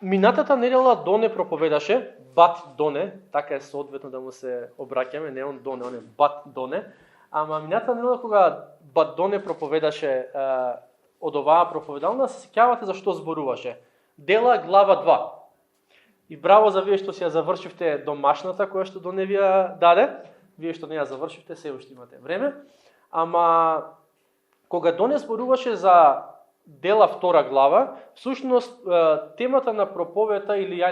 Минатата недела Доне проповедаше, Бат Доне, така е соодветно да му се обраќаме, не он Доне, он е Бат Доне, ама минатата недела кога Бат Доне проповедаше од оваа проповедална, се сеќавате за што зборуваше. Дела глава 2. И браво за вие што си ја завршивте домашната која што Доне ви ја даде. Вие што не ја завршивте, се уште имате време. Ама кога Доне зборуваше за Дела 2 глава, всушност темата на проповета или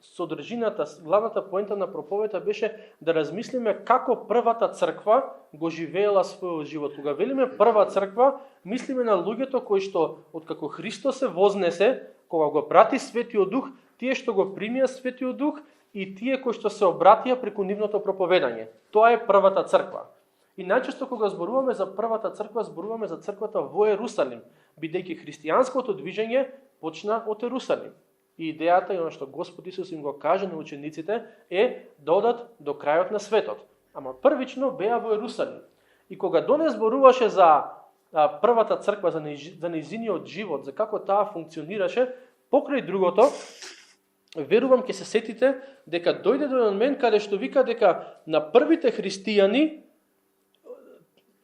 содржината, главната поента на проповета беше да размислиме како првата црква го живеела својот живот. Кога велиме прва црква, мислиме на луѓето кои што откако Христос се вознесе, кога го прати Светиот Дух, тие што го примија Светиот Дух и тие кои што се обратија преку нивното проповедање. Тоа е првата црква. И најчесто кога зборуваме за првата црква, зборуваме за црквата во Ерусалим, бидејќи христијанското движење почна од Ерусалим. И идејата и она што Господ Исус им го каже на учениците е да одат до крајот на светот. Ама првично беа во Ерусалим. И кога Доне зборуваше за првата црква, за нејзиниот живот, за како таа функционираше, покрај другото, верувам ќе се сетите дека дојде до момент каде што вика дека на првите христијани,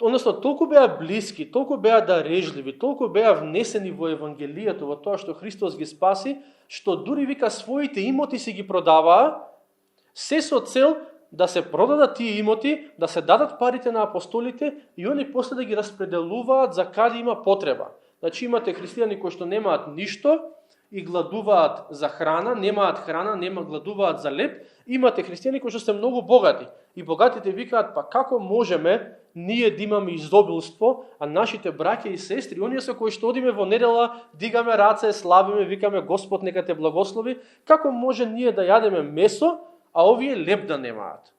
односно толку беа блиски, толку беа дарежливи, толку беа внесени во Евангелието, во тоа што Христос ги спаси, што дури вика своите имоти си ги продаваа, се со цел да се продадат тие имоти, да се дадат парите на апостолите и они после да ги распределуваат за каде има потреба. Значи имате христијани кои што немаат ништо и гладуваат за храна, немаат храна, гладуваат за леп, имате христијани кои што се многу богати. И богатите викаат, па како можеме ние да имаме изобилство, а нашите браќа и сестри, оние со кои што одиме во недела, дигаме раце, славиме, викаме Господ нека те благослови, како може ние да јадеме месо, а овие леп да немаат?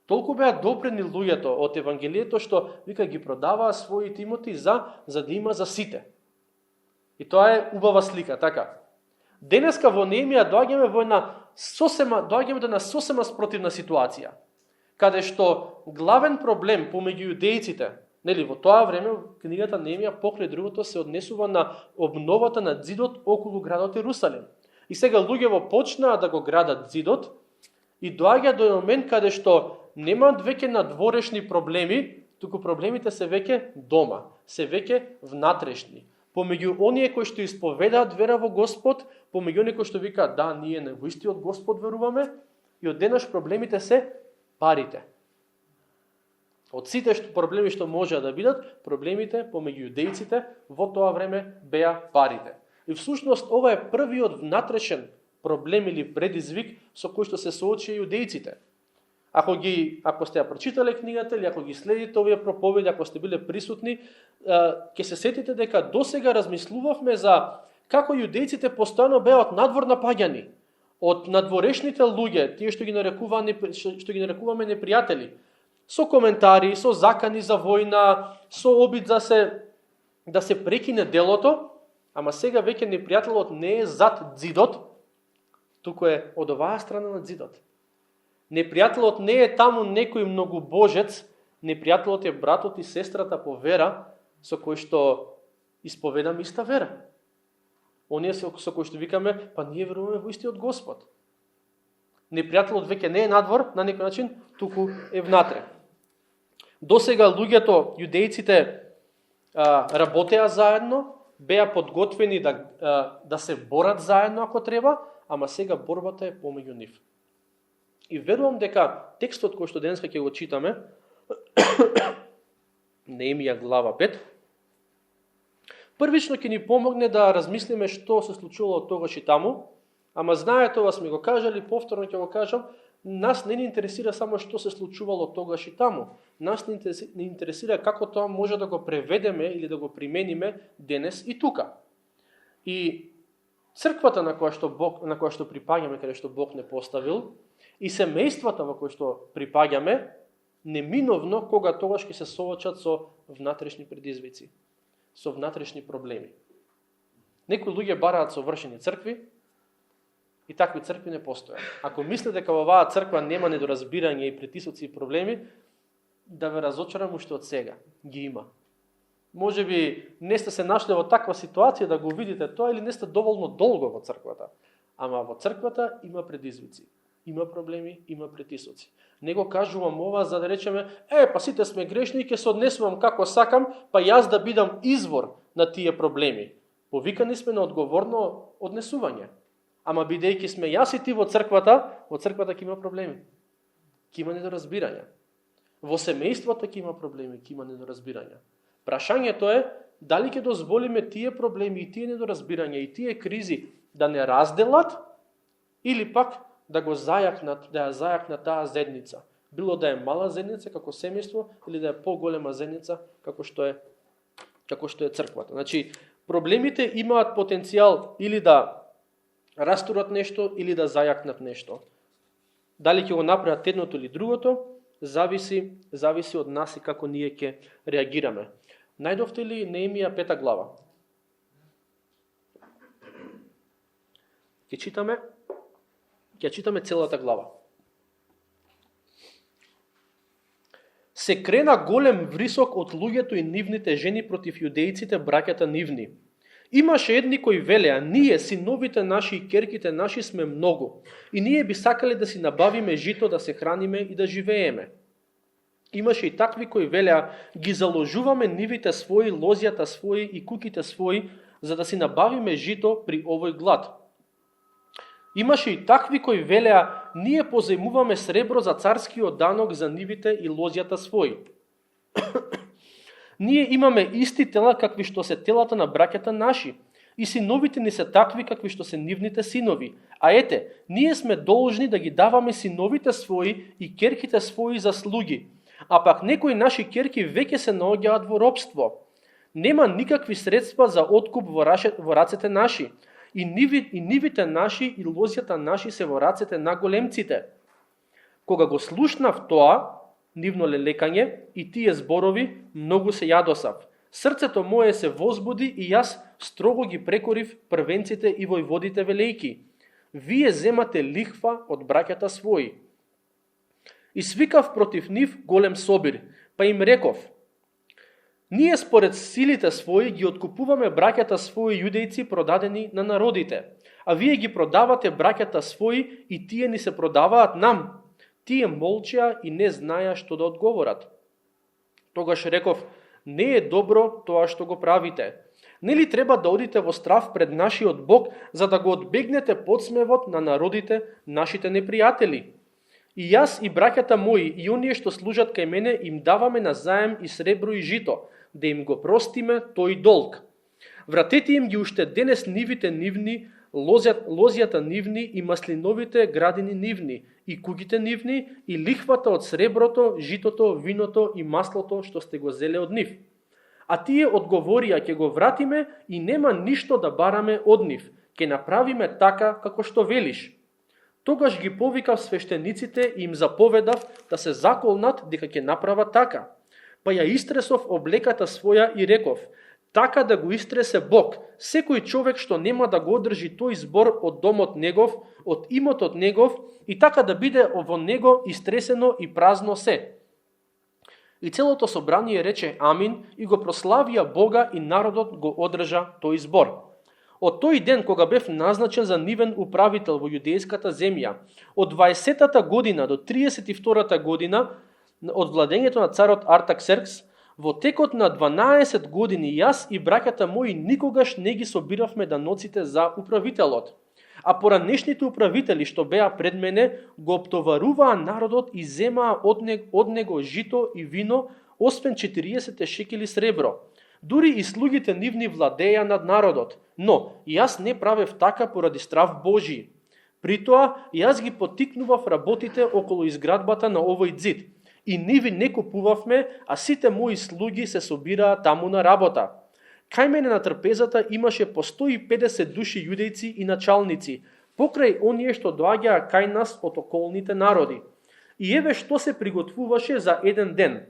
Толку беа допрени луѓето од Евангелието што вика ги продаваа своите имоти за да има за сите. И тоа е убава слика, така. Денеска во Неемија доаѓаме до една сосема спротивна ситуација, каде што главен проблем помеѓу јудејците, нели во тоа време книгата Неемија покрај другото се однесува на обновата на ѕидот околу градот Ерусалим. И сега луѓето почнаа да го градат ѕидот и доаѓа до момент каде што немаат веќе надворешни проблеми, туку проблемите се веќе дома, се веќе внатрешни. Помеѓу оние кои што исповедаат вера во Господ, помеѓу оние кои што викаат да, ние на истиот Господ веруваме, и одеднаш проблемите се парите. Од сите проблеми што можеа да бидат, проблемите помеѓу јудејците во тоа време беа парите. И всушност ова е првиот внатрешен проблем или предизвик со кој што се соочија јудејците. Ако сте ја прочитале книгата или ако ги следите овие проповеди, ако сте биле присутни, ќе се сетите дека досега размислувавме за како јудејците постојано беа од надвор напаѓани, од надворешните луѓе, тие што ги нарекуваме непријатели, со коментари, со закани за војна, со обид да се прекине делото, ама сега веќе непријателот не е зад ѕидот, туку е од оваа страна на ѕидот. Непријателот не е таму некој многобожец, непријателот е братот и сестрата по вера со кој што исповедаме иста вера. Оние со кои што викаме, па ние веруваме во истиот Господ. Непријателот веќе не е надвор на некој начин, туку е внатре. Досега луѓето, јудејците работеа заедно, беа подготвени да се борат заедно ако треба, ама сега борбата е помеѓу нив. И верувам дека текстот кој што денеска ќе го читаме, Неемија глава 5, првично ќе ни помогне да размислиме што се случувало тогаш и таму, ама знаете, ова сме го кажали, повторно ќе го кажам, нас не ни интересира само што се случувало тогаш и таму. Нас не интересира како тоа може да го преведеме или да го примениме денес и тука. И црквата на која што припаѓаме, каде што Бог не поставил, и семејствата во кои што припаѓаме, неминовно кога тогаш ќе се соочат со внатрешни предизвици, со внатрешни проблеми. Некои луѓе бараат совршени цркви и такви цркви не постојат. Ако мислите дека во оваа црква нема недоразбирање и притисоци и проблеми, да ве разочарам уште од сега. Ги има. Може би не сте се нашли во таква ситуација да го видите тоа или не сте доволно долго во црквата. Ама во црквата има предизвици, има проблеми, има притисоци. Не го кажувам ова за да речеме, па сите сме грешни и ќе се однесувам како сакам, па јас да бидам извор на тие проблеми. Повикани сме на одговорно однесување. Ама бидејќи сме јас и ти во црквата ќе има проблеми. Ќе има недоразбирања. Во семејството ќе има проблеми, ќе има недоразбирања. Прашањето е дали ќе дозволиме тие проблеми и тие недоразбирања и тие кризи да не разделат или пак да ја зајакнат таа заедница. Било да е мала заедница како семејство или да е поголема заедница како што е црквата. Значи, проблемите имаат потенцијал или да растурат нешто или да зајакнат нешто. Дали ќе го направат едното или другото, зависи од нас и како ние ќе реагираме. Најдовте ли Неемија 5 глава? Ќе читаме целата глава. Се крена голем врисок од луѓето и нивните жени против јудејците, браќата нивни. Имаше едни кои велеа, ние, синовите наши и керките наши сме многу, и ние би сакале да си набавиме жито, да се храниме и да живееме. Имаше и такви кои велеа, ги заложуваме нивите своји, лозјата своји и куките своји, за да си набавиме жито при овој глад. Имаше и такви кои велеа, ние позајмуваме сребро за царскиот данок за нивите и лозјата своји. Ние имаме исти тела какви што се телата на браќата наши, и синовите ни се такви какви што се нивните синови. А ете, ние сме должни да ги даваме синовите своји и керките своји за слуги, а пак некои наши керки веќе се наоѓаат во робство. Нема никакви средства за откуп во рацете наши, и нивите наши и лозјата наши се во рацете на големците. Кога го слушнав тоа, нивно лелекање и тие зборови, многу се јадосав. Срцето мое се возбуди и јас строго ги прекорив првенците и војводите велејки. Вие земате лихва од браќата своји. И свикав против нив голем собир, па им реков, ние според силите своји ги откупуваме браќата своји јудејци продадени на народите, а вие ги продавате браќата своји и тие ни се продаваат нам. Тие молчеа и не знаеа што да одговорат. Тогаш реков, не е добро тоа што го правите. Нели треба да одите во страв пред нашиот Бог, за да го одбегнете подсмевот на народите, нашите непријатели? И јас и браќата мои и оние што служат кај мене им даваме на заем и сребро и жито, да им го простиме тој долг. Вратете им ги уште денес нивите нивни, лозјата нивни и маслиновите градини нивни, и кугите нивни, и лихвата од среброто, житото, виното и маслото што сте го зеле од нив. А тие одговорија, ќе го вратиме и нема ништо да бараме од нив, ќе направиме така како што велиш. Тогаш ги повикав свештениците и им заповедав да се заколнат дека ќе направат така. Па ја истресов облеката своја и реков, така да го истресе Бог, секој човек што нема да го одржи тој збор од домот негов, од имотот негов, и така да биде во него истресено и празно се. И целото собрание рече амин и го прославија Бога и народот го одржа тој збор. Од тој ден кога бев назначен за нивен управител во јудејската земја, од 20-та година до 32-та година од владењето на царот Артаксеркс, во текот на 12 години јас и браќата мои никогаш не ги собиравме даноците за управителот. А поранешните управители што беа пред мене го оптоваруваа народот и земаа од него жито и вино, освен 40 шекели сребро. Дури и слугите нивни владеја над народот, но јас не правев така поради страв Божи. Притоа јас ги поттикнував работите околу изградбата на овој ѕид, и ниви не купувавме, а сите мои слуги се собираа таму на работа. Кај мене на трпезата имаше по 150 души јудејци и началници, покрај оние што доаѓаа кај нас од околните народи. И еве што се приготвуваше за еден ден.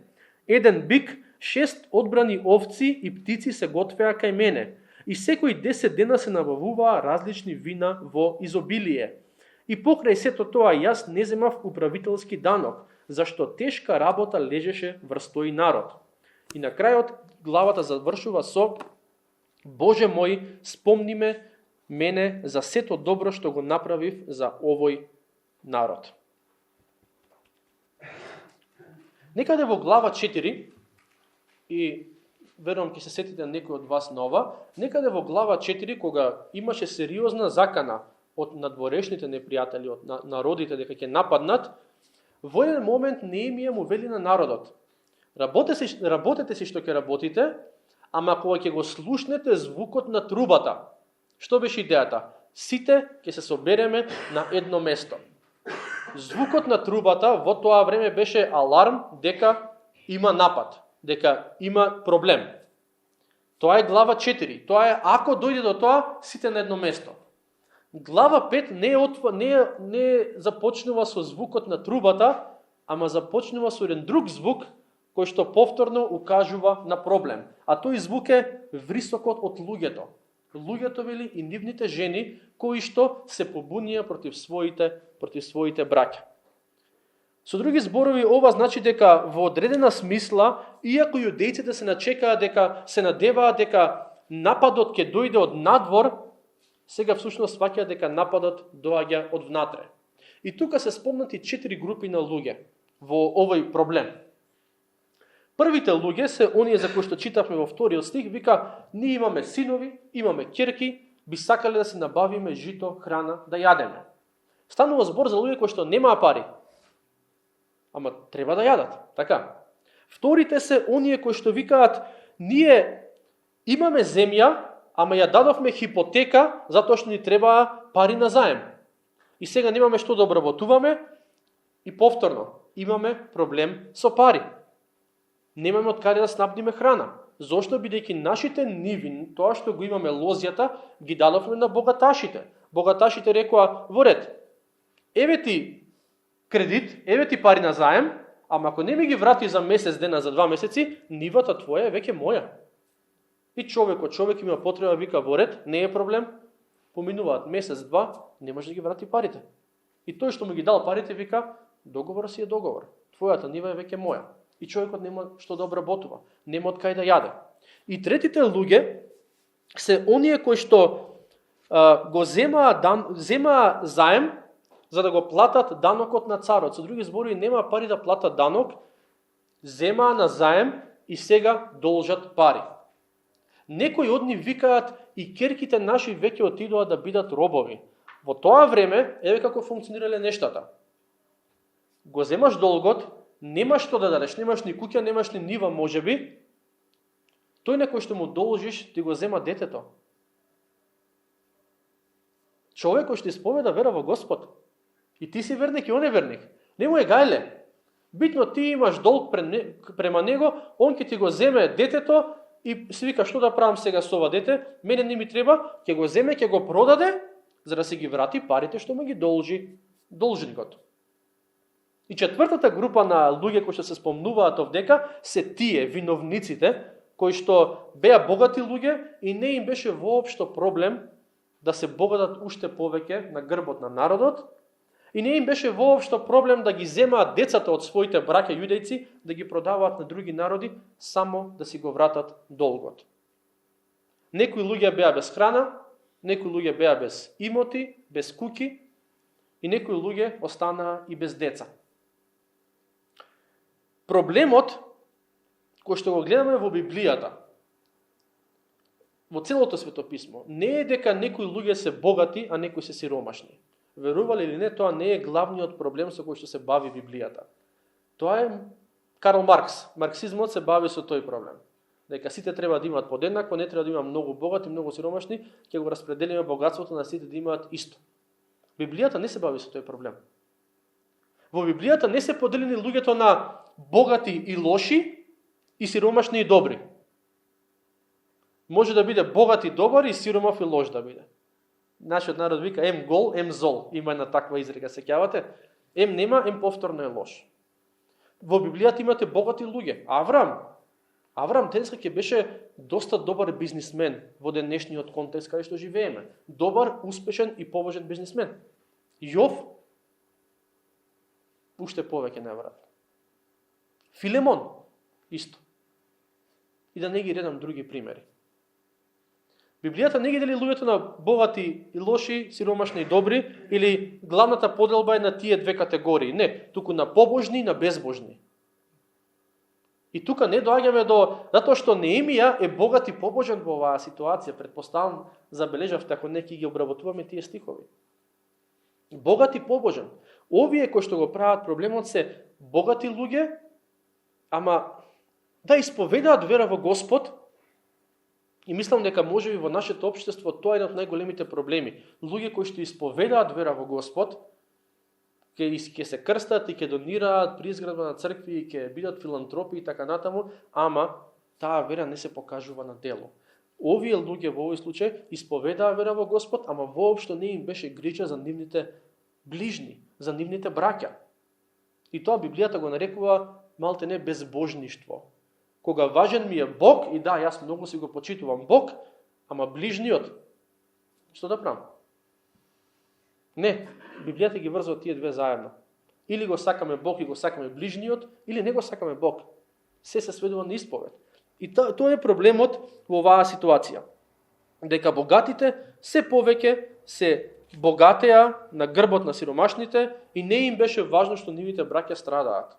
Еден бик, 6 одбрани овци и птици се готвеа кај мене, и секој 10 дена се набавуваа различни вина во изобилие. И покрај сето тоа јас не земав управителски данок, зашто тешка работа лежеше врз тој народ. И на крајот главата завршува со Боже мој, спомни ме мене за сето добро што го направив за овој народ. Некаде во глава 4, и верувам ќе се сетите некој од вас нова, некаде во глава 4, кога имаше сериозна закана од надворешните непријатели, од народите дека ќе нападнат, во еден момент Неемија му вели на народот: работете си што ќе работите, ама кога ќе го слушнете звукот на трубата. Што беше идејата? Сите ќе се собереме на едно место. Звукот на трубата во тоа време беше аларм дека има напад, дека има проблем. Тоа е глава 4. Тоа е ако дојде до тоа, сите на едно место. Глава 5 не започнува со звукот на трубата, ама започнува со еден друг звук кој што повторно укажува на проблем. А тој звук е врисокот од луѓето. Луѓето, вели, и нивните жени кои што се побунија против своите браќа. Со други зборови, ова значи дека во одредена смисла, иако јудејците се начекаа дека се надеваа дека нападот ќе дојде од надвор, сега всушност сваќаат дека нападот доаѓа од внатре. И тука се спомнати 4 групи на луѓе во овој проблем. Првите луѓе се оние за кои што читавме во вториот стих, вика: ние имаме синови, имаме ќерки, би сакале да се набавиме жито, храна, да јадеме. Станува збор за луѓе кои што немаа пари, ама треба да јадат, така. Вторите се оние кои што викаат: ние имаме земја, ама ја дадовме хипотека затоа што ни требаа пари на заем. И сега немаме што да обработуваме и повторно имаме проблем со пари. Немаме од каде да снабдиме храна. Зошто? Бидејќи нашите ниви, тоа што го имаме лозјата, ги дадовме на богаташите. Богаташите рекоа: во ред, еве ти кредит, еве ти пари на заем, ама ако не ми ги врати за месец дена, за 2 месеци, нивата твоја е веќе моја. И човек има потреба, вика: во ред, не е проблем. Поминуваат месец-два, не може да ги врати парите. И тој што му ги дал парите вика: договор си е договор. Твојата нива е веќе моја. И човекот нема што да обработува, нема од кај да јаде. И третите луѓе се оние кои што го земаа заем за да го платат данокот на царот. Со други зборови, нема пари да платат данок, земаа на заем и сега должат пари. Некои од нив викаат: и ќерките наши веќе отидоа да бидат робови. Во тоа време, еве како функционирале нештата. Го земаш долгот, немаш што да дадеш, немаш ни куќа, немаш ни нива можеби, тој на кој што му должиш, ти го зема детето. Човек кој што исповеда вера во Господ, и ти си верник и он е верник, не му е гајле. Битно ти имаш долг према него, он ќе ти го земе детето и си вика: што да правам сега со ова дете, мене не ми треба, ќе го земе, ќе го продаде, за да си ги врати парите што му ги должи должникот. И четвртата група на луѓе кои што се спомнуваат овдека се тие виновниците кои што беа богати луѓе и не им беше воопшто проблем да се богатат уште повеќе на грбот на народот и не им беше воопшто проблем да ги земаат децата од своите браќа јудејци, да ги продаваат на други народи само да си го вратат долгот. Некои луѓе беа без храна, некои луѓе беа без имоти, без куќи и некои луѓе останаа и без деца. Проблемот кој што го гледаме во Библијата, во целото светописмо, не е дека некои луѓе се богати, а некои се сиромашни. Верували или не, тоа не е главниот проблем со кој што се бави Библијата. Тоа е Карл Маркс. Марксизмот се бави со тој проблем. Дека сите треба да имаат подеднакво, не треба да има многу богати, многу сиромашни, ќе го распределиме богатството на сите да имаат исто. Библијата не се бави со тој проблем. Во Библијата не се поделени луѓето на богати и лоши и сиромашни и добри. Може да биде богат и добар и сиромав и лош да биде. Нашиот народ вика: ем гол, ем зол. Има една таква изрека, сеќавате? Ем нема, ем повторно е лош. Во Библијата имате богати луѓе. Аврам денеска ќе беше доста добар бизнисмен во денешниот контекст каде што живееме. Добар, успешен и поважен бизнисмен. Јов уште повеќе неверојатно. Филемон исто. И да не ги редам други примери. Библијата не ги дели луѓето на богати и лоши, сиромашни и добри, или главната поделба е на тие две категории. Не, туку на побожни и на безбожни. И тука не доаѓаме до, затоа што Неемија е богат и побожен во оваа ситуација, предпоставам, забележавте ако неки ги обработуваме тие стихови. Богат и побожен. Овие кои што го прават проблемот се богати луѓе, ама да исповедаат вера во Господ. И мислам дека можеби во нашето општество тоа е еден од најголемите проблеми. Луѓе кои што исповедаат вера во Господ, ќе се крстат и ќе донираат при изградба на цркви и ќе бидат филантропи и така натаму, ама таа вера не се покажува на дело. Овие луѓе во овој случај исповедаа вера во Господ, ама воопшто не им беше грижа за нивните ближни, за нивните браќа. И тоа Библијата го нарекува малтене безбожништво. Кога важен ми е Бог, и да, јас многу си го почитувам Бог, ама ближниот, што да правам? Не, Библијата ги врзува тие две заедно. Или го сакаме Бог и го сакаме ближниот, или не го сакаме Бог. Се сведува на исповед. И тоа е проблемот во оваа ситуација. Дека богатите се повеќе се богатеа на грбот на сиромашните и не им беше важно што нивните браќа страдаат.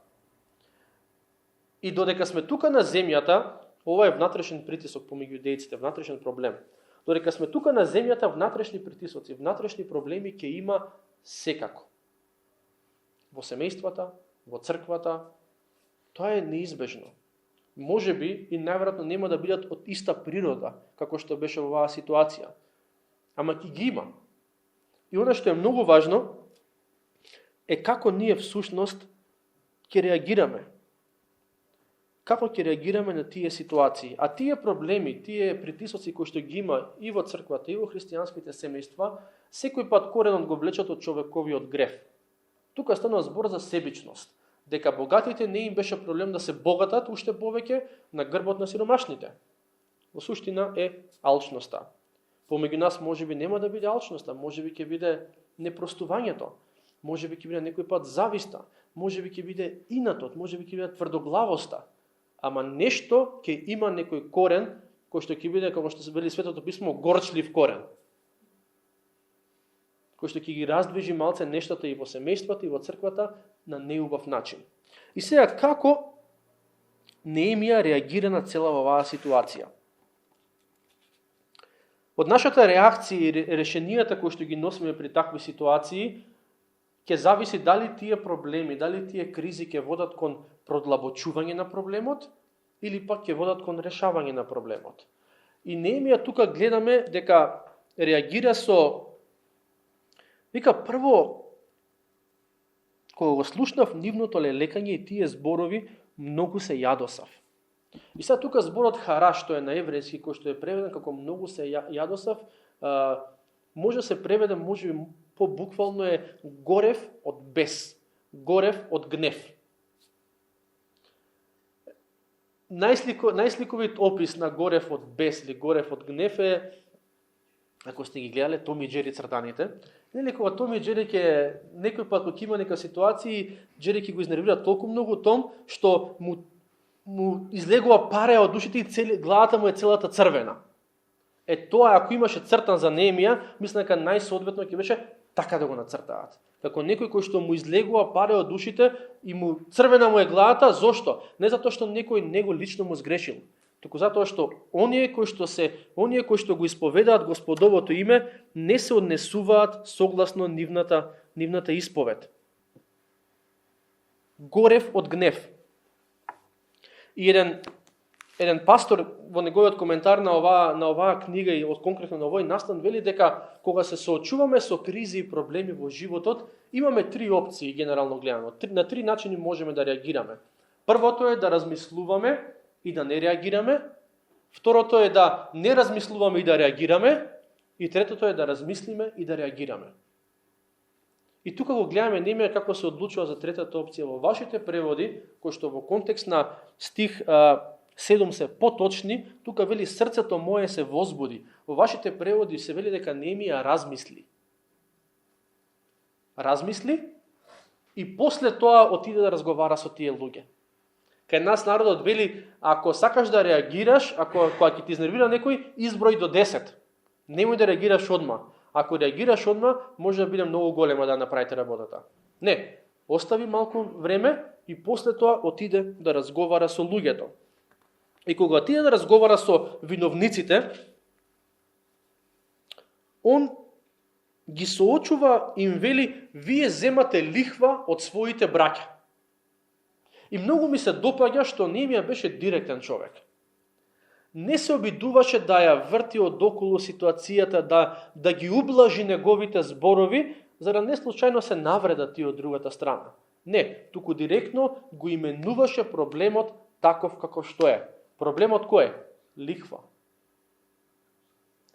И додека сме тука на земјата, ова е внатрешен притисок помеѓу јудејците, внатрешен проблем. Додека сме тука на земјата, внатрешни притисоци, внатрешни проблеми ќе има секако. Во семејствата, во црквата, тоа е неизбежно. Можеби и најверојатно нема да бидат од иста природа, како што беше во оваа ситуација. Ама ќе ги има. И она што е многу важно, е како ние всушност ќе реагираме. Како ќе реагираме на тие ситуации? А тие проблеми, тие притисоци кои што ги има и во црквата, и во христијанските семејства, секој пат коренот го влечат од човековиот греф. Тука станува збор за себичност. Дека богатите не им беше проблем да се богатат уште повеќе на грбот на сиромашните. Во суштина е алчноста. Помеѓу нас можеби нема да биде алчноста, можеби ќе биде непростувањето, можеби ќе биде некој пат зависта, можеби ќе биде инатот, можеби ќе биде тврдоглавоста. Ама нешто ќе има некој корен, кој што ќе биде, како што се вели Светото писмо, горчлив корен. Кој што ќе ги раздвижи малце нештата и во семејствата и во црквата на неубав начин. И сега како Неемија реагира на цела оваа ситуација? Од нашата реакција и решенијата кои што ги носиме при такви ситуации, ќе зависи дали тие проблеми, дали тие кризи ќе водат кон продлабочување на проблемот или пак ќе водат кон решавање на проблемот. И Неемија тука гледаме дека реагира со вика прво кога го слушнав нивното лелекање и тие зборови, многу се јадосав. И сега тука зборот хараш, што е на еврејски, кој што е преведен како многу се јадосав, може да се преведе, можеби побуквално е горев од бес, горев од гнев. Најсликовит опис на горев од бес или горев од гнев е, ако сте ги гледале Том и Џери цртаните, нели кога Том и Џери ќе некој пат кога има нека ситуација, Џери ќе го изнервира толку многу Том што му излегува пареа од ушите и главата му е целата црвена. Тоа ако имаше цртан за Неемија, мислам дека најсоодветно ќе беше така да го нацртаат. Како некој кој што му излегува паре од ушите и му црвена му е главата, зошто? Не затоа што некој него лично му сгрешил, туку затоа што оние кои што го исповедаат Господовото име не се однесуваат согласно нивната исповед. Горев од гнев. И еден пастор во неговиот коментар на оваа книга и конкретно на овој настан вели дека кога се соочуваме со кризи и проблеми во животот, имаме три опции генерално гледано. На три начини можеме да реагираме. Првото е да размислуваме и да не реагираме. Второто е да не размислуваме и да реагираме. И третото е да размислиме и да реагираме. И тука го гледаме Неемија како се одлучува за третата опција во вашите преводи, кои што во контекст на стих 7 се поточни, тука вели срцето мое се возбуди. Во вашите преводи се вели дека Неемија размисли. Размисли и после тоа отиде да разговара со тие луѓе. Кај нас народот вели, ако сакаш да реагираш, кога ќе ти изнервира некој, изброј до 10. Немој да реагираш одма. Ако реагираш одма, може да биде многу голема да направите работата. Не, остави малку време и после тоа отиде да разговара со луѓето. И кога отиде да разговара со виновниците, он ги соочува и им вели, вие земате лихва од своите браќа. И многу ми се допаѓа што Неемија беше директен човек. Не се обидуваше да ја врти од околу ситуацијата, да ги ублажи неговите зборови, за да не случајно се навреда тие од другата страна. Не, туку директно го именуваше проблемот таков како што е. Проблемот кој е? Лихва.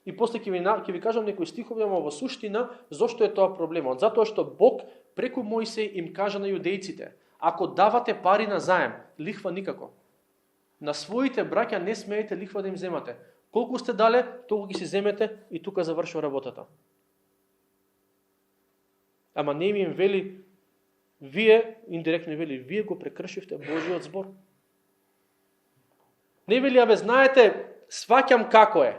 И после ќе ви кажам некои стихови, ама во суштина, зошто е тоа проблемот? Затоа што Бог преку Мојсей им кажа на јудејците, ако давате пари на заем, лихва никако. На своите браќа не смеете лихва да им земате. Колку сте дале, толку ги си земете и тука завршува работата. Ама не им вели, вие, индиректно вели, вие го прекршивте Божиот збор. Не вели, абе, знаете, сваќам како е.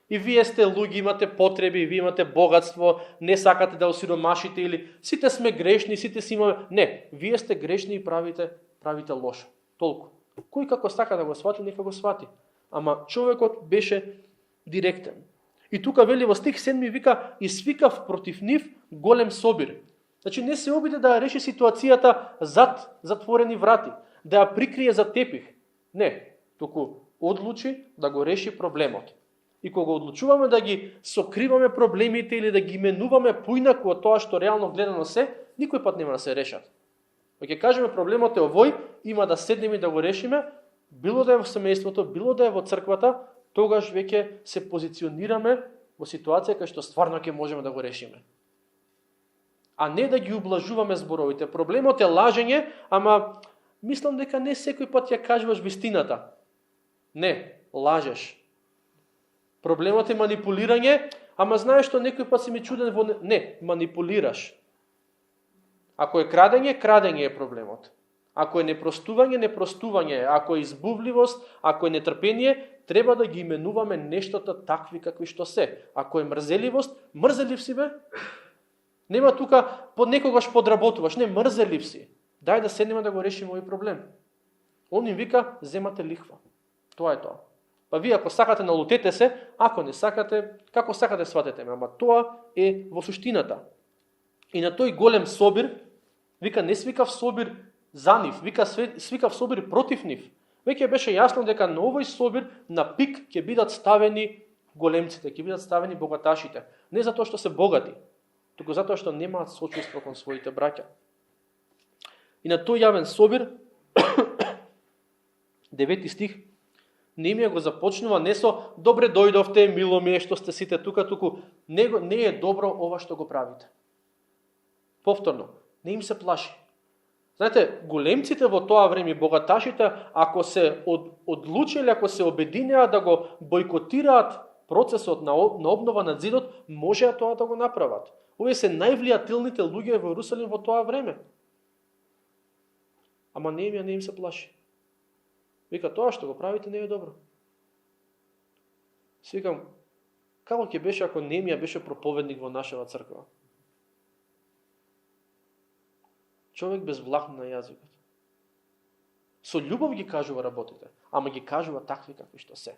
И вие сте луѓе, имате потреби, вие имате богатство, не сакате да осиромашите или сите сме грешни, сите си имаме. Не, вие сте грешни и правите лошо. Толку. Кој како сака да го свати, нека го свати. Ама човекот беше директен. И тука вели во стих 7 вика, и свикав против нив голем собир. Значи не се обиде да реши ситуацијата зад затворени врати, да ја прикрие за тепих. Не, туку одлучи да го реши проблемот. И кога одлучуваме да ги сокриваме проблемите или да ги именуваме поинаку од тоа што реално гледано се, никој пат нема да се решат. Кога ќе кажеме проблемот е овој, има да седнеме и да го решиме, било да е во семејството, било да е во црквата, тогаш веќе се позиционираме во ситуација кај што стварно ќе можеме да го решиме. А не да ги ублажуваме зборовите. Проблемот е лажење, ама мислам дека не секој пат ја кажуваш вистината. Не, лажеш. Проблемот е манипулирање, ама знаеш што некој пат си ми чуден во... Не, манипулираш. Ако е крадење, крадење е проблемот. Ако е непростување, непростување е. Ако е избувливост, ако е нетрпение, треба да ги именуваме нештата такви какви што се. Ако е мрзеливост, мрзелив си бе? Нема тука под некогаш подработуваш. Не, мрзелив си. Дај да седнеме да го решиме овој проблем. Он им вика, земате лихва. Тоа е тоа. Па вие ако сакате налутете се, ако не сакате, како сакате сватете ме, ама тоа е во суштината. И на тој голем собир, вика не свикав собир за нив, вика свикав собир против нив. Веќе беше јасно дека на овој собир на пик ќе бидат ставени големците, ќе бидат ставени богаташите. Не затоа што се богати, туку затоа што немаат сочувство кон своите браќа. И на тој јавен собир, 9 стих, Неемија го започнува не со добре дојдовте, мило ми е што сте сите тука, туку не е добро ова што го правите. Повторно, не им се плаши. Знаете, големците во тоа време, богаташите, ако се одлучили, ако се обединеа да го бойкотираат процесот на обнова на зидот, можеа тоа да го направат. Овие се највлијателните луѓе во Јерусалим во тоа време. Ама Неемија не им се плаши. Вика, тоа што го правите не е добро. Свикам, како ќе беше ако Неемија беше проповедник во нашава црква? Човек без влахна на јазикот. Со љубов ги кажува работите, ама ги кажува такви какви што се.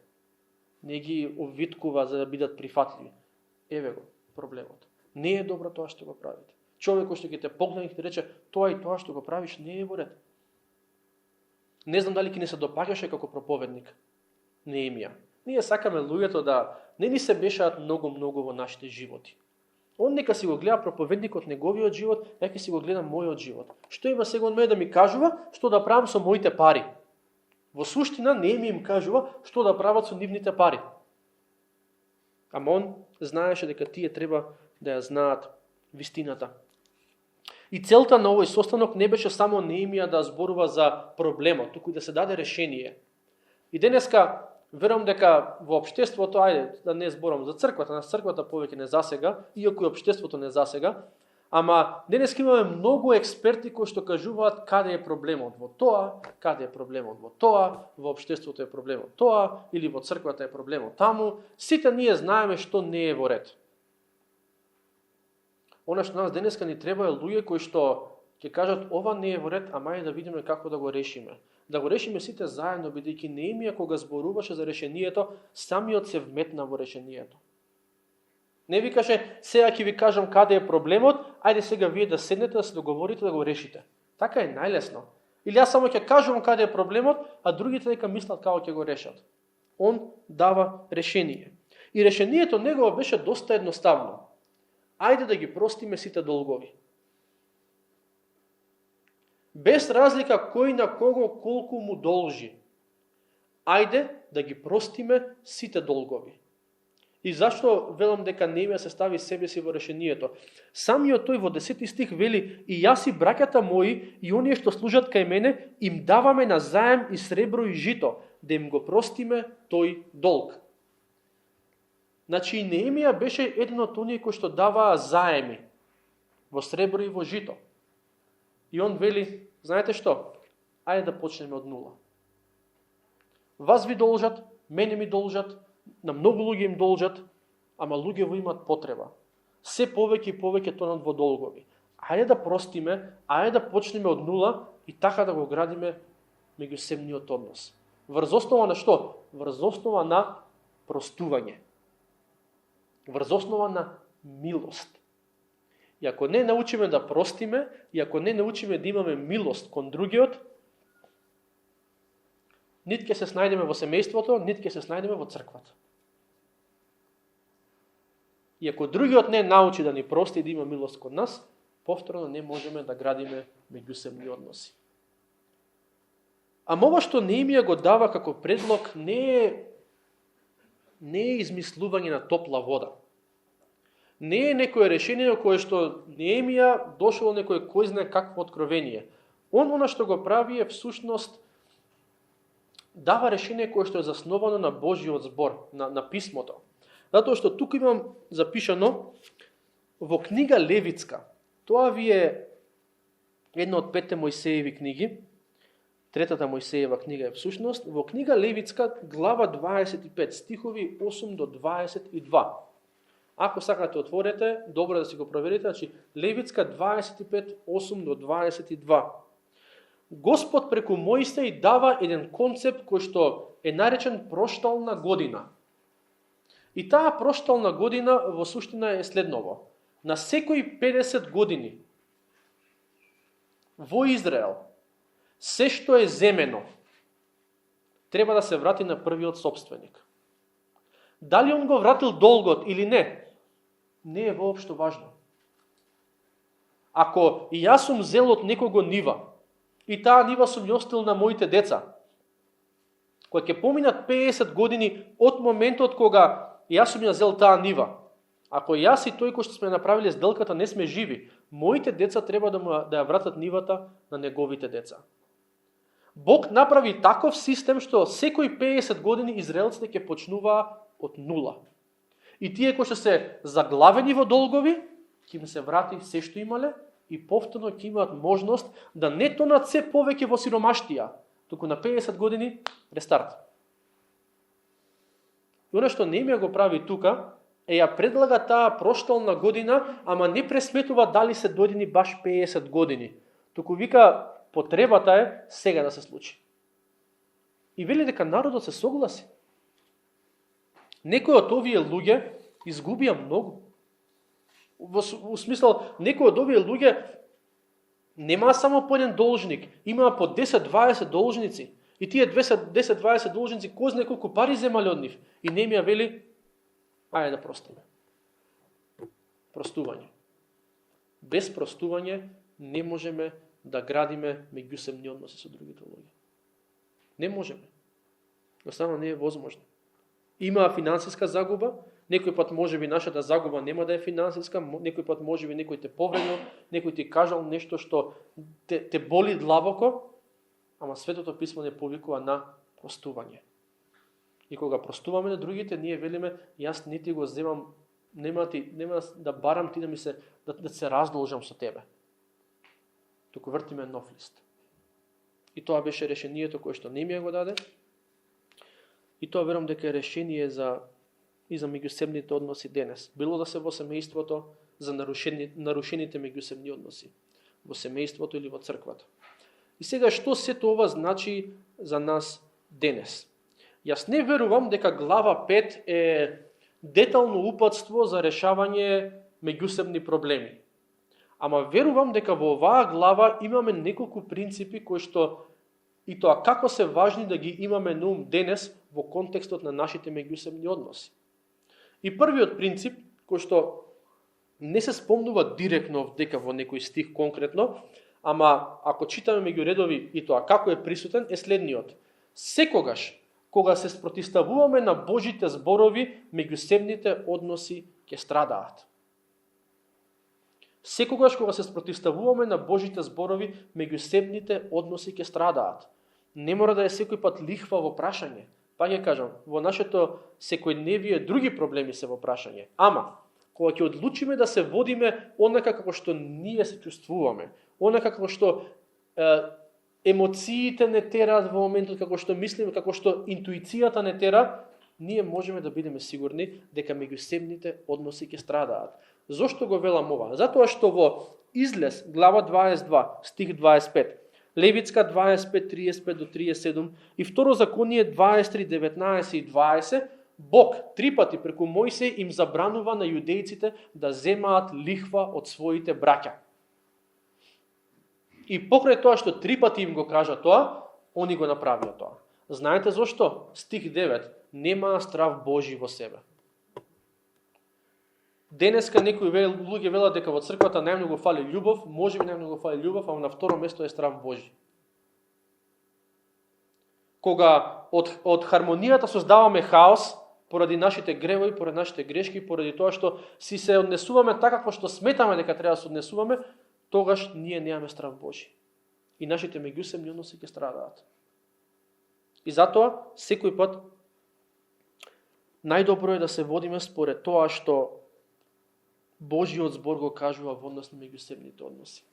Не ги овиткува за да бидат прифатливи. Еве го проблемот. Не е добро тоа што го правите. Човекот што ќе те погледне и ќе рече, тоа и тоа што го правиш не е во ред. Не знам дали ќе не се допаѓаше како проповедник Неемија. Ние сакаме луѓето да не ни се бешаат многу во нашите животи. Он нека си го гледа проповедникот неговиот живот, нека си го гледа мојот живот. Што има сега од мене да ми кажува, што да правам со моите пари? Во суштина Неемија им кажува што да прават со нивните пари. Ама он знаеше дека тие треба да ја знаат вистината. И целта на овој состанок не беше само Неемија да зборува за проблемот, туку и да се даде решение. И денеска верувам дека во општеството, ајде да не зборам за црквата, на црквата повеќе не засега, иако и општеството не засега, Ама денес имаме многу експерти кои што кажуваат каде е проблемот во тоа, каде е проблемот во тоа, во општеството е проблемот тоа, или во црквата е проблемот таму. Сите ние знаеме што не е во ред. Она што нас денеска ни треба е луѓе кои што ќе кажат ова не е во ред, ама е да видиме како да го решиме. Да го решиме сите заедно, бидејќи Неемија кога зборуваше за решението, самиот се вметна во решението. Не викаше, сега ќе ви кажам каде е проблемот, ајде сега вие да седнете, да се договорите, да го решите. Така е најлесно. Или јас само ќе кажам каде е проблемот, а другите нека мислат како ќе го решат. Он дава решение. И решението негово беше доста едноставно. Ајде да ги простиме сите долгови. Без разлика кој на кого колку му должи. Ајде да ги простиме сите долгови. И зашто велам дека Неемија се стави себе си во решението? Самиот тој во 10 стих вели: и јас и браќата мои и оние што служат кај мене им даваме на заем и сребро и жито, да им го простиме тој долг. Значи Неемија беше еден од оние кои што даваа заеми во сребро и во жито. И он вели, знаете што? Ајде да почнеме од нула. Вас ви должат, мене ми должат, на многу луѓе им должат, ама луѓе во имат потреба. Се повеќе и повеќе тонат во долгови. Ајде да простиме, ајде да почнеме од нула и така да го градиме меѓусебниот однос. Врз основа на што? Врз основа на простување. Врз основа на милост. И ако не научиме да простиме, и ако не научиме да имаме милост кон другиот, нит ќе се снајдеме во семејството, нит ќе се снајдеме во црквата. И ако другиот не научи да ни прости и да има милост кон нас, повторно не можеме да градиме меѓусебни односи. Ама ова што Неемија го дава како предлог не е измислување на топла вода. Не е некое решение кое што Неемија дошло некое кој знае какво откровение. Она што го прави е всушност дава решение кое што е засновано на Божиот збор, на писмото. Затоа што тука имам запишано во книга Левитска. Тоа ви е една од 5 Мојсееви книги. Третата Мојсеева книга е всушност во книга Левитска, глава 25, стихови 8 до 22. Ако сакате отворете, добро да си го проверите, значи Левитска 25, 8 до 22. Господ преку Мојсеј дава еден концепт кој што е наречен проштална година. И таа проштална година во суштина е следново. На секои 50 години во Израел се што е земено треба да се врати на првиот собственик. Дали он го вратил долгот или не е воопшто важно. Ако и јас сум зел од некого нива, и таа нива сум ја оставил на моите деца, кои ќе поминат 50 години од моментот кога јас сум ја зел таа нива, ако јас и тој кој што сме направиле сделката не сме живи, моите деца треба да ја вратат нивата на неговите деца. Бог направи таков систем што секои 50 години израелците ќе почнуваа од нула. И тие кои што се заглавени во долгови, ќе им се врати се што имале и повторно ќе имаат можност да не тонат се повеќе во сиромаштија, туку на 50 години рестарт. И она што Неемија го прави тука, ја предлага таа проштална година, ама не пресметува дали се дојдени баш 50 години. Туку вика, потребата е сега да се случи. И вели дека народот се согласи. Некои од овие луѓе изгубија многу. Во смисла, некои од овие луѓе немаа само по еден должник, имаа по 10-20 должници. И тие 10-20 должници, кој знае колку пари земале од нив. И Неемија вели, ајде да простиме. Простување. Без простување не можеме да градиме меѓусебни односи со другите луѓе. Не можеме. Останува не е возможно. Има финансиска загуба, некој пат можеби нашата загуба нема да е финансиска, некој пат можеби некој те повредил, некој ти кажал нешто што те боли длабоко, ама Светото писмо не повикува на простување. И кога простуваме на другите, ние велиме, јас не ти го земам нема да барам ти да се раздолжам со тебе. Туку вртиме нов лист. И тоа беше решението кое што Неемија го даде. И тоа верувам дека е решение за меѓусебните односи денес. Било да се во семејството, за нарушените меѓусебни односи, во семејството или во црквата. И сега што сето ова значи за нас денес? Јас не верувам дека глава 5 е детално упатство за решавање меѓусебни проблеми. Ама верувам дека во оваа глава имаме неколку принципи кои што и тоа како се важни да ги имаме на ум денес во контекстот на нашите меѓусебни односи. И првиот принцип, кој што не се спомнува директно дека во некој стих конкретно, ама ако читаме меѓу редови и тоа како е присутен, е следниот. Секогаш, кога се спротивставуваме на Божите зборови, меѓусебните односи ќе страдаат. Секогаш кога се спротивставуваме на Божите зборови, меѓусебните односи ќе страдаат. Не мора да е секој пат лихва во прашање. Па ќе кажам, во нашето секојдневие други проблеми се во прашање. Ама, кога ќе одлучиме да се водиме онака како што ние се чувствуваме, онака како што емоциите не тераат во моментот, како што мислиме, како што интуицијата не тера, ние можеме да бидеме сигурни дека меѓусебните односи ќе страдаат. Зошто го велам ова? Затоа што во Излез, глава 22, стих 25, Левитска 25, 35 до 37 и Второ Законие 23, 19 и 20, Бог 3 пати преку Мојсей им забранува на јудејците да земаат лихва од своите браќа. И покрај тоа што 3 пати им го кажа тоа, они го направија тоа. Знаете зошто? Стих 9. Немаа страв Божи во себе. Денеска некои луѓе велат дека во црквата најмногу фали љубов, можеби најмногу фали љубов, а на второ место е страв Божи. Кога од хармонијата создаваме хаос, поради нашите гревови, поради нашите грешки, поради тоа што си се однесуваме така како што сметаме дека треба да се однесуваме, тогаш ние немаме страв Божи. И нашите меѓусебни односи ќе страдаат. И затоа, секој пат, најдобро е да се водиме според тоа што Божиот збор го кажува во однос на меѓусебните односи.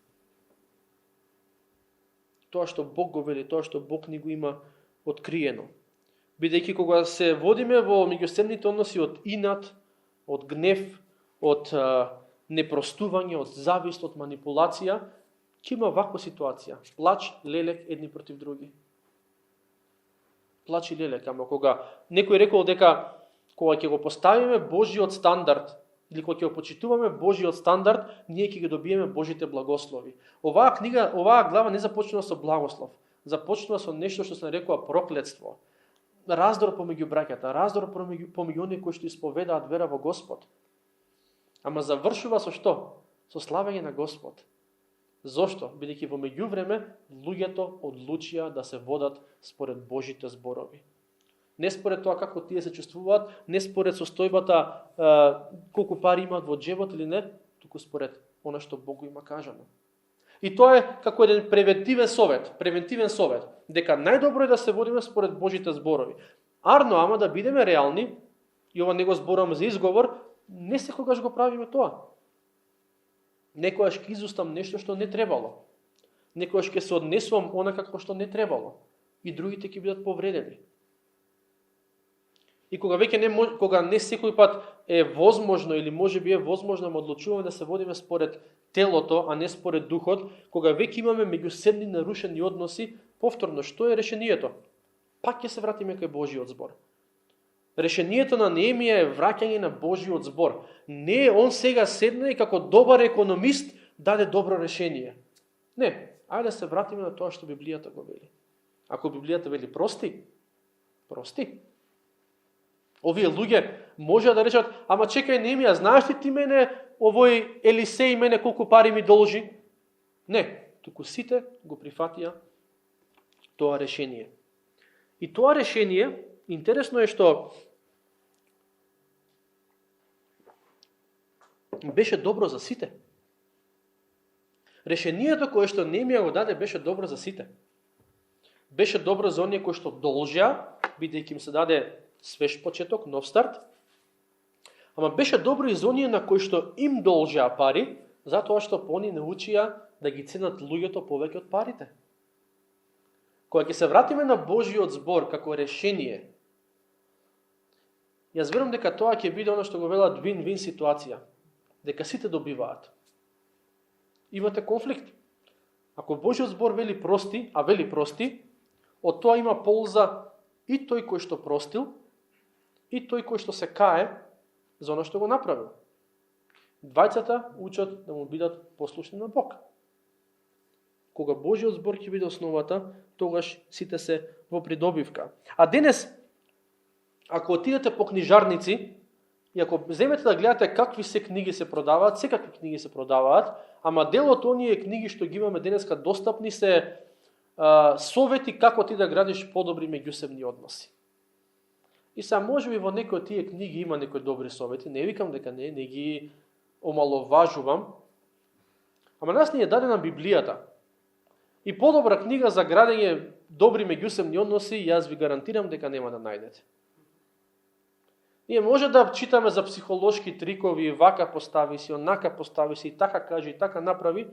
Тоа што Бог го вели, тоа што Бог ни го има откриено. Бидејќи кога се водиме во меѓусебните односи од инат, од гнев, од непростување, од завист, од манипулација, ќе има ваква ситуација. Плач, лелек едни против други. Плач и лелек, ама кога некој рекол дека кога ќе го поставиме Божиот стандард, или кога ќе го почитуваме Божиот стандард, ние ќе ги добиеме Божите благослови. Оваа книга, оваа глава не започнува со благослов. Започнува со нешто што се нарекува проклетство. Раздор помеѓу браќата, раздор помеѓу оние кои што исповедаат вера во Господ. Ама завршува со што? Со славење на Господ. Зошто? Бидејќи во меѓувреме луѓето одлучија да се водат според Божите зборови. Не според тоа како тие се чувствуваат, не според состојбата колку пари имаат во џебот или не, туку според она што Бог има кажано. И тоа е како еден превентивен совет, дека најдобро е да се водиме според Божите зборови. Арно, ама да бидеме реални, и ова не го зборувам за изговор, не секогаш го правиме тоа. Некојаш ќе изустам нешто што не требало. Некојаш ќе се однесувам онака како што не требало. И другите ќе бидат повредени. И кога не секој пат е возможно или можеби е возможно да одлучуваме да се водиме според телото, а не според духот, кога веќе имаме меѓусебни нарушени односи, повторно што е решението? Пак ќе се вратиме кај Божиот збор. Решението на Неемија е враќање на Божиот збор. Не он сега седна и како добар економист даде добро решение. Не, ајде да се вратиме на тоа што Библијата го вели. Ако Библијата вели прости. Овие луѓе може да речат, ама чекај Неемија, знаеш ли ти мене, овој Елисеј мене колку пари ми должи? Не, туку сите го прифатија тоа решение. И тоа решение, интересно е што беше добро за сите. Решението кое што Неемија го даде беше добро за сите. Беше добро за оние кои што должеа, бидејќи им се даде свеж почеток, нов старт, Ама беше добро и за оние на кои што им должеа пари, затоа што они научија да ги ценат луѓето повеќе од парите. Кога ќе се вратиме на Божиот збор како решение, јас верувам дека тоа ќе биде оно што го велат win-win ситуација, дека сите добиваат. Имате конфликт. Ако Божиот збор вели прости, а вели прости, од тоа има полза и тој кој што простил, и тој кој што се кае за оно што го направил. Двајцата учат да му бидат послушни на Бог. Кога Божиот збор ќе биде основата, тогаш сите се во придобивка. А денес, ако отидете по книжарници, и ако земете да гледате какви се книги се продаваат, секакви книги се продаваат, ама дел од оние книги што ги имаме денеска достапни се совети како ти да градиш подобри меѓусебни односи. И са можеби во некои од тие книги има некои добри совети, не викам дека не ги омаловажувам, ама нас ни е дадена Библијата. И подобра книга за градење добри меѓусебни односи, јас ви гарантирам дека нема да најдете. Ние може да читаме за психолошки трикови, вака постави си, онака постави си, така кажи, така направи,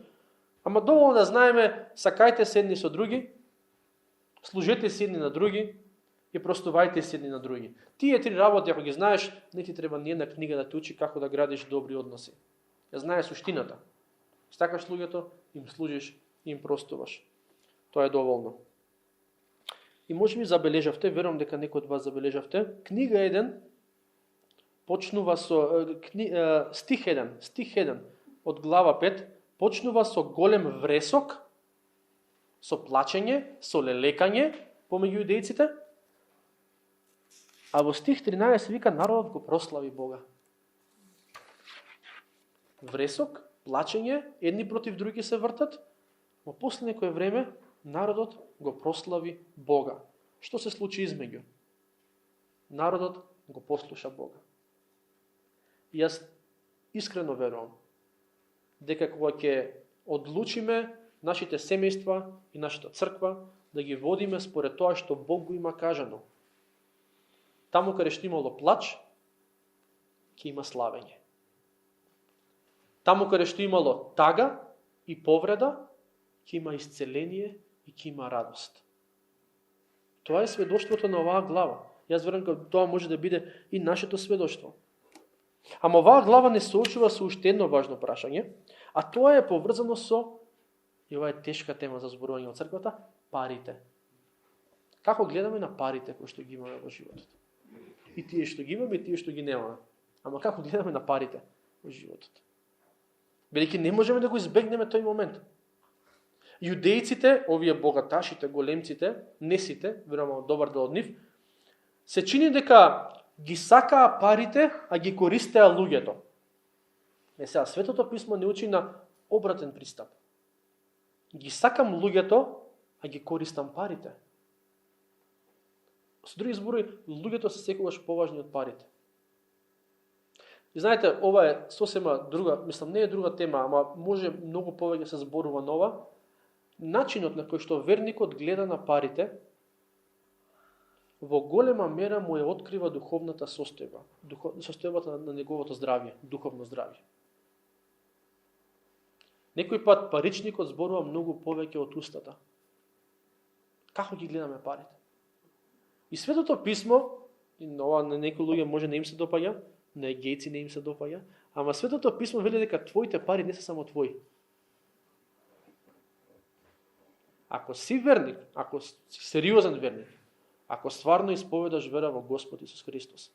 ама доволно да знаеме, сакајте се едни со други, служете се едни на други и простувајте се едни на други. Тие три работи, ако ги знаеш, не ти треба ни една книга да те учи како да градиш добри односи. Ја знаеш суштината. Стакаш луѓето, им служиш, им простуваш. Тоа е доволно. И може би забележавте, верувам дека некој од вас забележавте, книга 1 почнува со стих 1 од глава 5 почнува со голем вресок, со плачење, со лелекање помеѓу јудејците, а во стих 13 вика народот го прослави Бога. Вресок, плачење, едни против други се вртат, во после некое време народот го прослави Бога. Што се случи измеѓу? Народот го послуша Бога. И јас искрено верувам дека кога ќе одлучиме нашите семејства и нашата црква да ги водиме според тоа што Бог го има кажано, таму каде што имало плач, ќе има славење. Таму каде што имало тага и повреда, ќе има исцеление и ќе има радост. Тоа е сведоштвото на оваа глава. Јас верувам дека тоа може да биде и нашето сведоштво. Ама оваа глава не соочува со уште едно важно прашање, а тоа е поврзано со, и ова е тешка тема за зборување од црквата, парите. Како гледаме на парите кои што ги имаме во животот? И тие што ги имаме, и тие што ги немаме. Ама како гледаме на парите во животот? Велики не можеме да го избегнеме тој момент. Јудејците, овие богаташите, големците, не сите, верувам добар дел од нив, се чини дека ги сакаа парите, а ги користеа луѓето. Сега, Светото писмо не учи на обратен пристап. Ги сакам луѓето, а ги користам парите. Со други зборови, луѓето се секогаш поважни од парите. И знаете, ова е сосема друга, мислам, не е друга тема, ама може многу повеќе се зборува нова. Начинот на кој што верникот гледа на парите, во голема мера му е открива духовната состојба, состојбата на неговото здравје, духовно здравје. Некој пат паричникот зборува многу повеќе од устата. Како ги гледаме парите? И Светото писмо, и ова на некои луѓе може не им се допаѓа, на егејци не им се допаѓа, ама Светото писмо вели дека твоите пари не се само твои. Ако си верник, ако си сериозен верник, ако стварно исповедаш вера во Господ Исус Христос,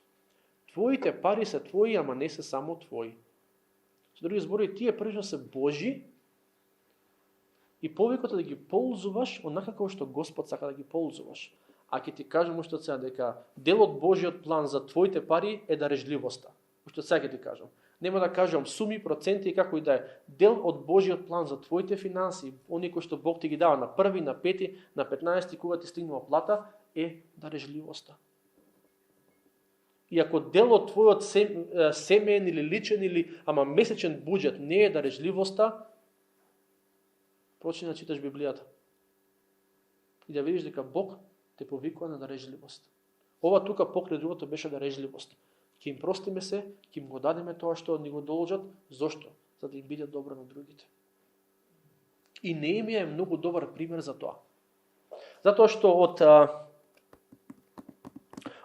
твоите пари се твои, ама не се само твои. Со други зборови, тие првично се Божи и повикот е да ги ползуваш онака како што Господ сака да ги ползуваш. А ќе ти кажам уште од сега дека дел од Божиот план за твоите пари е дарежливоста. Уште од сега ќе ти кажам. Нема да кажам суми, проценти и како и да е. Дел од Божиот план за твоите финанси, оние кои што Бог ти ги дава на 1, на 5, на 15, кога ти стигнува плата, е дарежливоста. И ако дел од твојот семеен или личен или ама месечен буџет не е дарежливоста, почни да читаш Библијата. И да видиш дека Бог те повикува на дарежливост. Ова тука покрај другото беше дарежливост. Ќе им простиме се, ќе им го дадеме тоа што ни го должат. Зошто? За да им биде добро на другите. И Неемија е многу добар пример за тоа. Затоа што од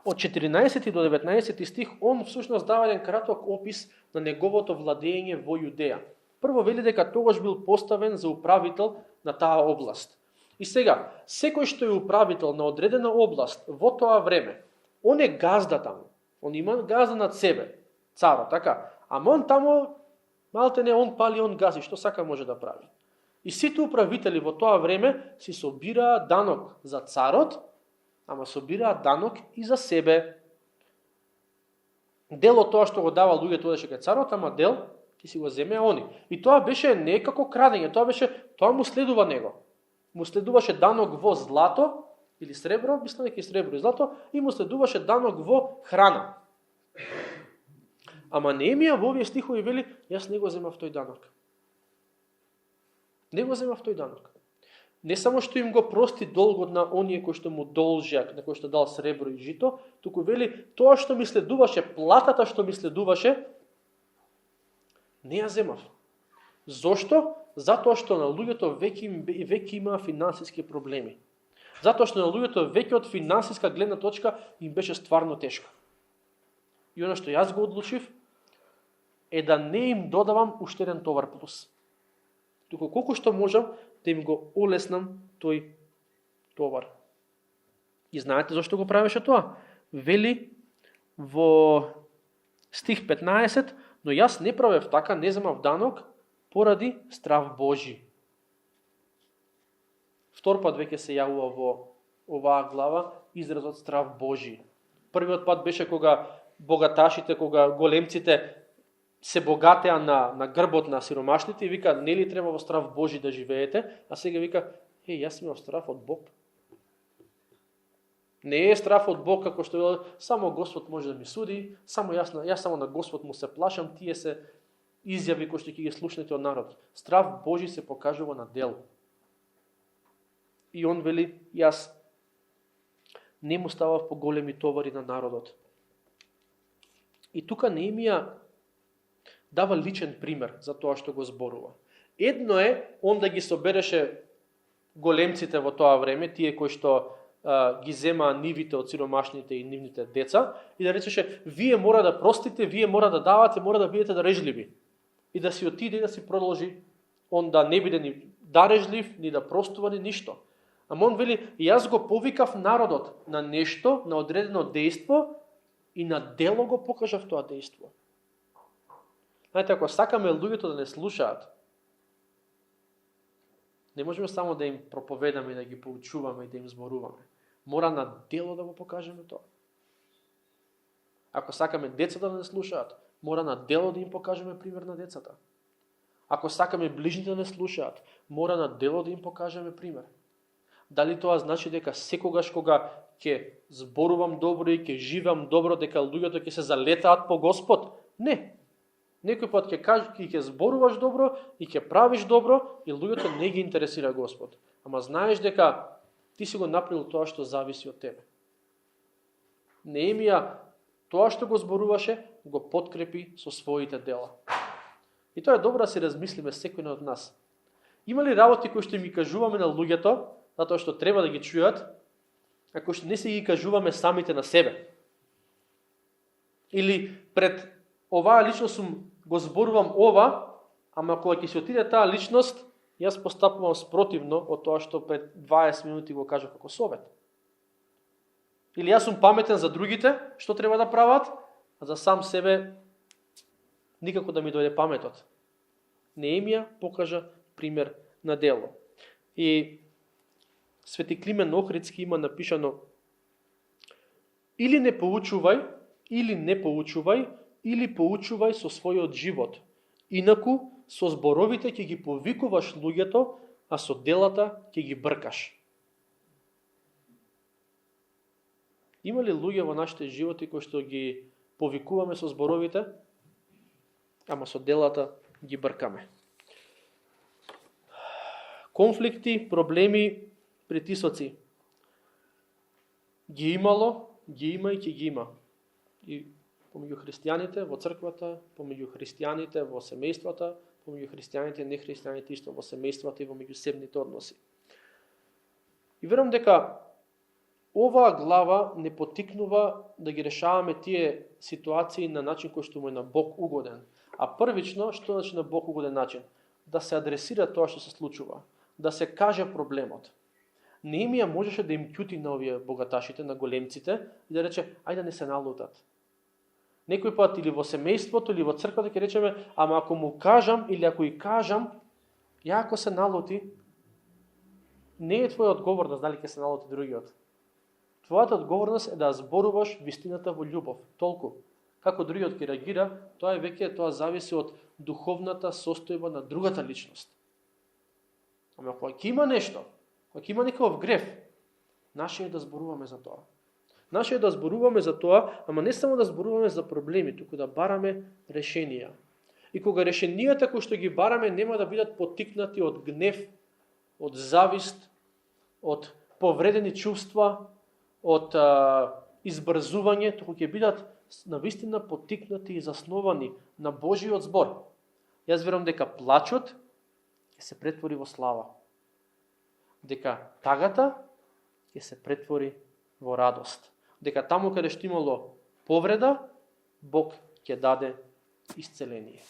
14 до 19 стих, он всушност дава еден краток опис на неговото владење во Јудеја. Прво вели дека тогаш бил поставен за управител на таа област. И сега, секој што е управител на одредена област во тоа време, он е газда таму. Он има газда над себе, царот, така. Ама он таму, малте не, он пали, он гази, што сака може да прави. И сите управители во тоа време си собираат данок за царот, ама собираат данок и за себе. Дел од тоа што го дава луѓето одеше кај царот, ама дел ќе си го земеа они. И тоа беше некако крадење, тоа му следува него. Му следуваше данок во злато или сребро, мислам дека и сребро и злато, и му следуваше данок во храна. Ама Неемија во овие стихови вели, јас не го земав тој данок. Не го земав тој данок. Не само што им го прости долгот на оние кои што му должеа, на кои што дал сребро и жито, туку вели тоа што ми следуваше, платата што ми следуваше, не ја земав. Зошто? Затоа што на луѓето веќе има финансиски проблеми. Затоа што на луѓето веќе од финансиска гледна точка им беше стварно тешко. И оно што јас го одлучив е да не им додавам уште еден товар плюс. Туку колку што можам да им го олеснам тој товар. И знаете зашто го правеше тоа? Вели во стих 15, но јас не правев така, не земав данок поради страв Божи. Втор пат веќе се јавува во оваа глава изразот страв Божи. Првиот пат беше кога богаташите, кога големците се богатеа на грбот на сиромашните и вика, нели треба во страв Божи да живеете, а сега вика, јас имам страв од Бог. Не е страв од Бог како што само Господ може да ми суди, јас само на Господ му се плашам, тие се изјави кои што ќе ги слушнете од народ. Страв Божи се покажува на дело. И он вели, јас не му ставав по големи товари на народот. И тука Неемија дава личен пример за тоа што го зборува. Едно е он да ги собереше големците во тоа време, тие кои што ги земаа нивите од сиромашните и нивните деца, и да речеше, вие мора да простите, вие мора да давате, мора да бидете дарежливи. И да си отиде и да си продолжи, он да не биде ни дарежлив, ни да простува, ни ништо. Ама он вели, јас го повикав народот на нешто, на одредено дејство, и на дело го покажав тоа дејство. Знаете, ако сакаме луѓето да не слушаат, не можеме само да им проповедаме, да ги поучуваме и да им зборуваме. Мора на дело да го покажеме тоа. Ако сакаме децата да не слушаат, мора на дело да им покажеме пример на децата. Ако сакаме ближните да не слушаат, мора на дело да им покажеме пример. Дали тоа значи дека секогаш кога ќе зборувам добро и ќе живеам добро, дека луѓето ќе се залетаат по Господ? Не. Некој пат ќе зборуваш добро и ќе правиш добро и луѓето не ги интересира Господ. Ама знаеш дека ти си го направил тоа што зависи од тебе. Неемија тоа што го зборуваше, го подкрепи со своите дела. И тоа е добро да си размислиме секој од нас. Има ли работи кои што ми кажуваме на луѓето, затоа што треба да ги чујат, а кои што не си ги кажуваме самите на себе? Или пред оваа личност го зборувам ова, ама кога ќе се отиде таа личност, јас постапувам спротивно од тоа што пред 20 минути го кажав како совет. Или јас сум паметен за другите, што треба да прават, а за сам себе никако да ми дојде паметот. Неемија покажа пример на дело. И Свети Климен Охридски има напишано: или не поучувај, или поучувај со својот живот. Инаку со зборовите ќе ги повикуваш луѓето, а со делата ќе ги бркаш. Има ли луѓе во нашите животи кои што ги повикуваме со зборовите, ама со делата ги бркаме? Конфликти, проблеми, притисоци. Ги имало, ги има и ќе ги има. И помеѓу христијаните во црквата, помеѓу христијаните во семејствата, помеѓу христијаните и нехристијаните исто во семејствата и во меѓусебните односи. И верувам дека оваа глава не потикнува да ги решаваме тие ситуации на начин кој што му е на Бог угоден. А првично, што значи на Бог угоден начин? Да се адресира тоа што се случува, да се каже проблемот. Неемија можеше да им ќути на овие богаташите, на големците и да рече, ајде да не се налутат. Некој пат или во семејството, или во црквата ќе речеме, ама ако му кажам или ако и кажам, ја ако се налути, не е твоја одговорност дали ќе се налути другиот. Твојата одговорност е да зборуваш вистината во љубов, толку. Како другиот ќе реагира, тоа зависи од духовната состојба на другата личност. Ама кога ќе има нешто, кога ќе има некој греф, наше е да зборуваме за тоа. Наше е да зборуваме за тоа, ама не само да зборуваме за проблеми, туку да бараме решенија. И кога решенијата кои што ги бараме нема да бидат поттикнати од гнев, од завист, од повредени чувства, од избрзување, туку ќе бидат навистина поттикнати и засновани на Божиот збор. Јас верувам дека плачот ќе се претвори во слава. Дека тагата ќе се претвори во радост. Дека таму каде што имало повреда, Бог ќе даде исцеление.